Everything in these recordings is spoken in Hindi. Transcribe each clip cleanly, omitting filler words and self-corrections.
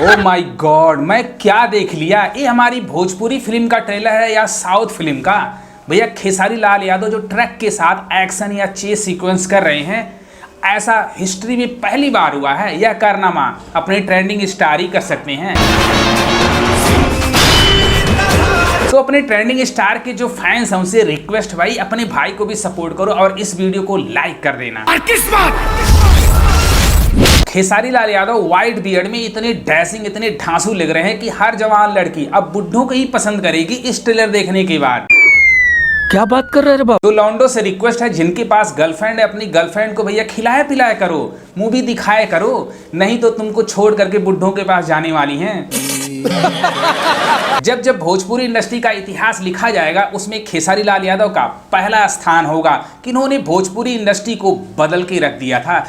ओ माय गॉड, मैं क्या देख लिया। ये हमारी भोजपुरी फिल्म का ट्रेलर है या साउथ फिल्म का? भैया खेसारी लाल यादव जो ट्रक के साथ एक्शन या चेस सीक्वेंस कर रहे हैं, ऐसा हिस्ट्री में पहली बार हुआ है। यह कारनामा अपने ट्रेंडिंग स्टार ही कर सकते हैं। तो अपने ट्रेंडिंग स्टार के जो फैंस हैं उनसे रिक्वेस्ट, भाई अपने भाई को भी सपोर्ट करो और इस वीडियो को लाइक कर देना। खेसारी लाल यादव व्हाइट बियर्ड में इतने डैशिंग, इतने ढांसू लग रहे हैं कि हर जवान लड़की अब बुड्ढों को ही पसंद करेगी इस ट्रेलर देखने के बाद। क्या बात कर रहे हैं बाबू? तो लॉन्डो से रिक्वेस्ट है, जिनके पास गर्लफ्रेंड है अपनी गर्लफ्रेंड को भैया खिलाया पिलाया करो, मूवी दिखाया करो, नहीं तो तुमको छोड़ करके बुड्ढों के पास जाने वाली हैं। जब भोजपुरी इंडस्ट्री का इतिहास लिखा जाएगा उसमें खेसारी लाल यादव का पहला स्थान होगा कि इन्होंने भोजपुरी इंडस्ट्री को बदल के रख दिया था।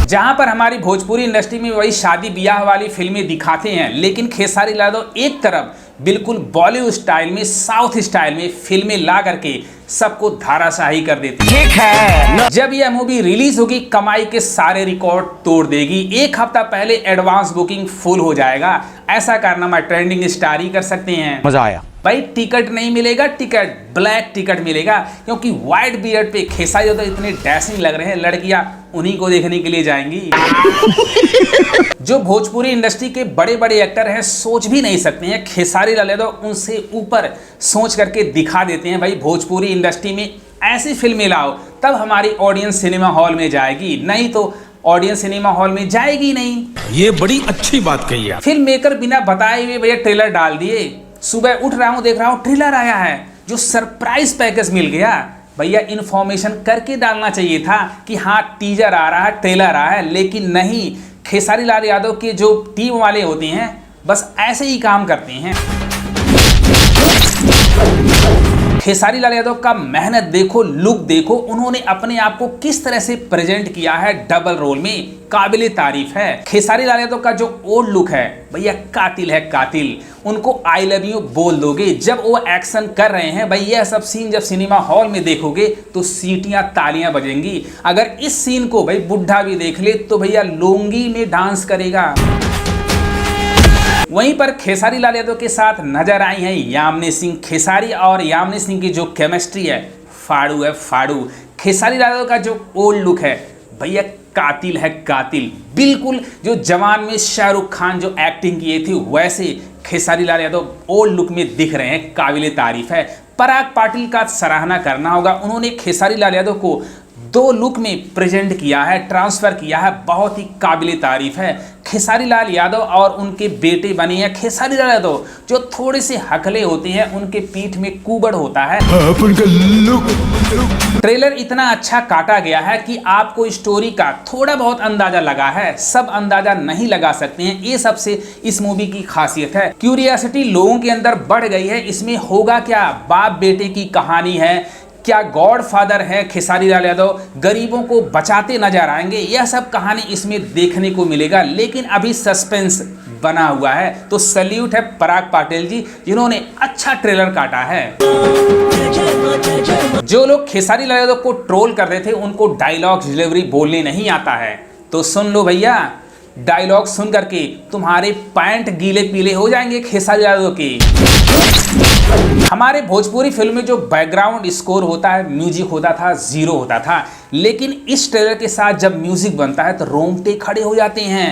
जहां पर हमारी भोजपुरी इंडस्ट्री में वही शादी ब्याह वाली फिल्में दिखाते हैं, लेकिन खेसारी लाल यादव एक तरफ बिल्कुल बॉलीवुड स्टाइल में, साउथ स्टाइल में फिल्में ला करके सबको धाराशाही कर देते हैं। ठीक है, जब यह मूवी रिलीज होगी कमाई के सारे रिकॉर्ड तोड़ देगी। एक हफ्ता पहले एडवांस बुकिंग फुल हो जाएगा। ऐसा कारनामा ट्रेंडिंग स्टार ही कर सकते हैं। मजा आया भाई। टिकट नहीं मिलेगा, टिकट ब्लैक टिकट मिलेगा, क्योंकि व्हाइट बियर्ड पे खेसारी यादव इतने डैशिंग लग रहे हैं, लड़कियां उन्हीं को देखने के लिए जाएंगी। जो भोजपुरी इंडस्ट्री के बड़े बड़े एक्टर हैं सोच भी नहीं सकते हैं, खेसारी लाल यादव उनसे ऊपर सोच करके दिखा देते हैं। भाई भोजपुरी इंडस्ट्री में ऐसी फिल्में लाओ तब हमारी ऑडियंस सिनेमा हॉल में जाएगी, नहीं तो ऑडियंस सिनेमा हॉल में जाएगी नहीं। ये बड़ी अच्छी बात कही है। फिल्म मेकर बिना बताए हुए भैया ट्रेलर डाल दिए। सुबह उठ रहा हूँ, देख रहा हूँ ट्रेलर आया है, जो सरप्राइज पैकेज मिल गया। भैया इन्फॉर्मेशन करके डालना चाहिए था कि हाँ टीजर आ रहा है, ट्रेलर आ रहा है, लेकिन नहीं। खेसारी लाल यादव के जो टीम वाले होते हैं बस ऐसे ही काम करते हैं। खेसारी लाल यादव का मेहनत देखो, लुक देखो, उन्होंने अपने आप को किस तरह से प्रेजेंट किया है डबल रोल में, काबिले तारीफ है। खेसारी लाल यादव का जो ओल्ड लुक है भैया कातिल है, कातिल। उनको आई लव यू बोल दोगे जब वो एक्शन कर रहे हैं। भाई यह सब सीन जब सिनेमा हॉल में देखोगे तो सीटियां तालियां बजेंगी। अगर इस सीन को भाई बुढ़ा भी देख ले तो भैया लुंगी में डांस करेगा। वहीं पर खेसारी लाल यादव के साथ नजर आई है यामिनी सिंह। खेसारी और यामिनी सिंह की जो केमिस्ट्री है फाड़ू है, फाड़ू। खेसारी लाल यादव का जो ओल्ड लुक है भैया कातिल है, कातिल। बिल्कुल जो जवान में शाहरुख खान जो एक्टिंग किए थी वैसे खेसारी लाल यादव ओल्ड लुक में दिख रहे हैं, काबिले तारीफ है। पराग पाटिल का सराहना करना होगा, उन्होंने खेसारी लाल यादव को दो लुक में प्रेजेंट किया है, ट्रांसफर किया है, बहुत ही काबिले तारीफ है। खेसारी लाल यादव और उनके बेटे बने हैं खेसारी लाल यादव, जो थोड़े से हकले होते हैं, उनके पीठ में कुबड़ होता है। ट्रेलर इतना अच्छा काटा गया है कि आपको स्टोरी का थोड़ा बहुत अंदाजा लगा है, सब अंदाजा नहीं लगा सकते हैं। ये सबसे इस मूवी की खासियत है। क्यूरियोसिटी लोगों के अंदर बढ़ गई है, इसमें होगा क्या, बाप बेटे की कहानी है क्या, गॉड फादर है खेसारी लाल यादव, गरीबों को बचाते नजर आएंगे, यह सब कहानी इसमें देखने को मिलेगा। लेकिन अभी सस्पेंस बना हुआ है, तो सैल्यूट है पराग पाटिल जी जिन्होंने अच्छा ट्रेलर काटा है। जो लोग खेसारी लाल यादव को ट्रोल कर रहे थे उनको डायलॉग डिलीवरी बोलने नहीं आता है, तो सुन लो भैया, डायलॉग सुन करके तुम्हारे पैंट गीले पीले हो जाएंगे खेसारी लाल यादव के। हमारे भोजपुरी फिल्म में जो बैकग्राउंड स्कोर होता है, म्यूजिक होता था, जीरो होता था, लेकिन इस ट्रेलर के साथ जब म्यूजिक बनता है तो रोंगटे खड़े हो जाते हैं।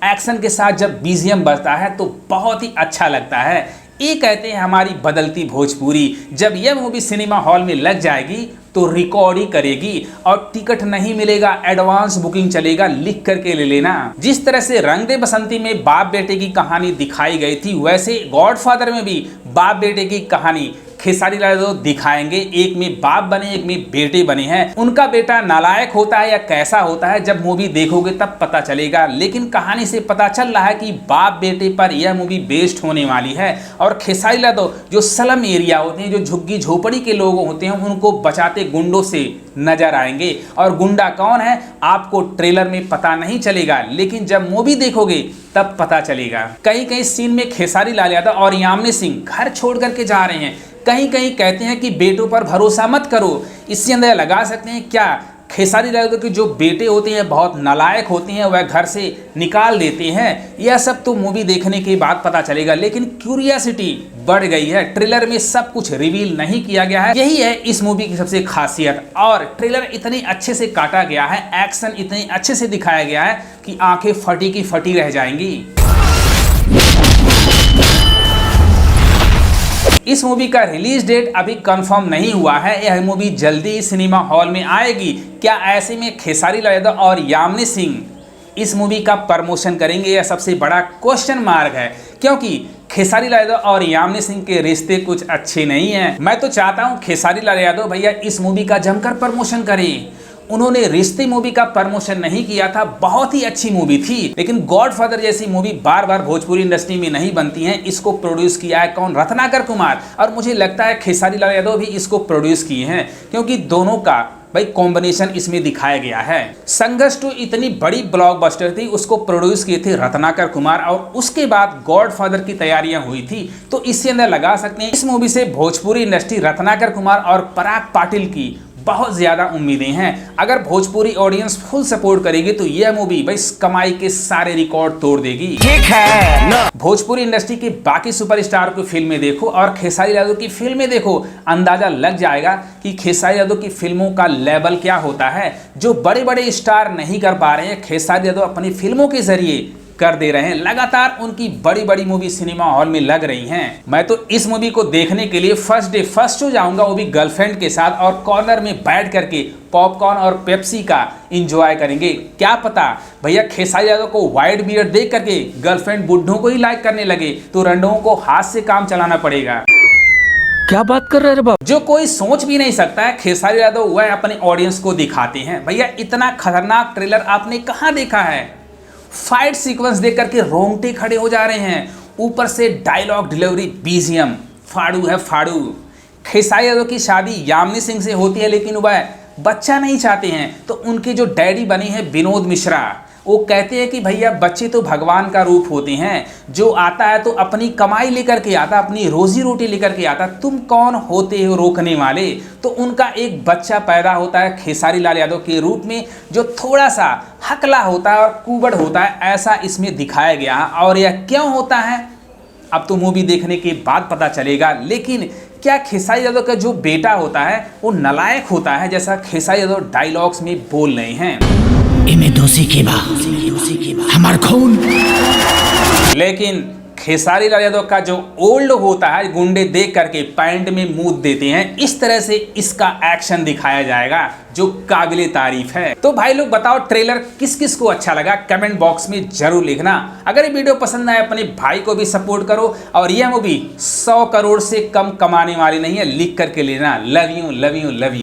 एक्शन के साथ जब बीजीएम बजता है तो बहुत ही अच्छा लगता है। ये कहते हैं हमारी बदलती भोजपुरी। जब यह मूवी सिनेमा हॉल में लग जाएगी तो रिकॉर्ड ही करेगी और टिकट नहीं मिलेगा, एडवांस बुकिंग चलेगा, लिख करके ले लेना। जिस तरह से रंग दे बसंती में बाप बेटे की कहानी दिखाई गई थी, वैसे गॉडफादर में भी बाप बेटे की कहानी खेसारी लाल यादव दिखाएंगे। एक में बाप बने, एक में बेटे बने हैं। उनका बेटा नालायक होता है या कैसा होता है जब मूवी देखोगे तब पता चलेगा, लेकिन कहानी से पता चल रहा है कि बाप बेटे पर यह मूवी बेस्ड होने वाली है। और खेसारी लाल यादव जो स्लम एरिया होते हैं, जो झुग्गी झोपड़ी के लोग होते हैं, उनको बचाते गुंडों से नजर आएंगे। और गुंडा कौन है आपको ट्रेलर में पता नहीं चलेगा, लेकिन जब मूवी देखोगे तब पता चलेगा। कहीं कहीं सीन में खेसारी लाल यादव और यामिनी सिंह घर छोड़ करके जा रहे हैं, कहीं कहीं कहते हैं कि बेटों पर भरोसा मत करो। इससे अंदर लगा सकते हैं क्या खेसारी लाल यादव के जो बेटे होते हैं बहुत नालायक होते हैं, वह घर से निकाल देते हैं। यह सब तो मूवी देखने के बाद पता चलेगा, लेकिन क्यूरियोसिटी बढ़ गई है। ट्रेलर में सब कुछ रिवील नहीं किया गया है, यही है इस मूवी की सबसे खासियत। और ट्रेलर इतनी अच्छे से काटा गया है, एक्शन इतने अच्छे से दिखाया गया है कि आंखें फटी की फटी रह जाएंगी। इस मूवी का रिलीज डेट अभी कंफर्म नहीं हुआ है। यह मूवी जल्दी ही सिनेमा हॉल में आएगी। क्या ऐसे में खेसारी लाल यादव और यामिनी सिंह इस मूवी का प्रमोशन करेंगे? यह सबसे बड़ा क्वेश्चन मार्क है, क्योंकि खेसारी लाल यादव और यामिनी सिंह के रिश्ते कुछ अच्छे नहीं हैं। मैं तो चाहता हूं खेसारी लाल यादव भैया इस मूवी का जमकर प्रमोशन करें। उन्होंने रिश्ते मूवी का प्रमोशन नहीं किया था, बहुत ही अच्छी मूवी थी, लेकिन गॉडफादर जैसी मूवी बार बार भोजपुरी इंडस्ट्री में नहीं बनती हैं। इसको प्रोड्यूस किया है कौन? रत्नाकर कुमार। और मुझे लगता है खेसारी लाल यादव भी इसको प्रोड्यूस किए हैं, क्योंकि दोनों का भाई कॉम्बिनेशन इसमें दिखाया गया है। संघर्ष 2 इतनी बड़ी ब्लॉकबस्टर थी, उसको प्रोड्यूस किए थे रत्नाकर कुमार, और उसके बाद गॉडफादर की तैयारियां हुई थी। तो इससे अंदर लगा सकते हैं इस मूवी से भोजपुरी इंडस्ट्री रत्नाकर कुमार और पराग पाटिल की बहुत ज्यादा उम्मीदें हैं। अगर भोजपुरी ऑडियंस फुल सपोर्ट करेगी तो यह मूवी भाई कमाई के सारे रिकॉर्ड तोड़ देगी। ठीक है ना। भोजपुरी इंडस्ट्री के बाकी सुपरस्टार की फिल्में देखो और खेसारी यादव की फिल्में देखो, अंदाजा लग जाएगा कि खेसारी यादव की फिल्मों का लेवल क्या होता है। जो बड़े बड़े स्टार नहीं कर पा रहे हैं, खेसारी यादव अपनी फिल्मों के जरिए कर दे रहे हैं। लगातार उनकी बड़ी बड़ी मूवी सिनेमा हॉल में लग रही हैं। मैं तो इस मूवी को देखने के लिए फर्स्ट शो जाऊंगा, वो भी गर्लफ्रेंड के साथ, और कॉर्नर में बैठ करके पॉपकॉर्न और पेप्सी का एंजॉय करेंगे। क्या पता भैया खेसारी यादव को वाइड बियर्ड देख करके गर्लफ्रेंड बुड्ढों को ही लाइक करने लगे, तो रंडों को हाथ से काम चलाना पड़ेगा। क्या बात कर रहे हैं बाबू? जो कोई सोच भी नहीं सकता है, खेसारी यादव वह अपने ऑडियंस को दिखाते हैं। भैया इतना खतरनाक ट्रेलर आपने कहाँ देखा है? फाइट सीक्वेंस देख करके रोंगटे खड़े हो जा रहे हैं। ऊपर से डायलॉग डिलीवरी, बीजीएम फाड़ू है फाड़ू। खेसारी यादव की शादी यामिनी सिंह से होती है, लेकिन वह बच्चा नहीं चाहते हैं। तो उनके जो डैडी बने हैं विनोद मिश्रा, वो कहते हैं कि भैया बच्चे तो भगवान का रूप होते हैं, जो आता है तो अपनी कमाई लेकर के आता, अपनी रोजी रोटी लेकर के आता, तुम कौन होते हो रोकने वाले? तो उनका एक बच्चा पैदा होता है खेसारी लाल यादव के रूप में, जो थोड़ा सा हकला होता है और कुबड़ होता है, ऐसा इसमें दिखाया गया है। और यह क्यों होता है अब तो मूवी देखने के बाद पता चलेगा। लेकिन क्या खेसारी यादव का जो बेटा होता है वो नालायक होता है, जैसा खेसारी यादव डायलॉग्स में बोल रहे हैं? इमे दोषी की बा हमार खून। लेकिन खेसारी लाल यादव का जो ओल्ड होता है, गुंडे देख करके पैंट में मूत देते हैं, इस तरह से इसका एक्शन दिखाया जाएगा, जो काबिले तारीफ है। तो भाई लोग बताओ ट्रेलर किस किस को अच्छा लगा, कमेंट बॉक्स में जरूर लिखना। अगर ये वीडियो पसंद आए अपने भाई को भी सपोर्ट करो, और यह मूवी 100 करोड़ से कम कमाने वाली नहीं है, लिख करके लेना। Love you love you love you.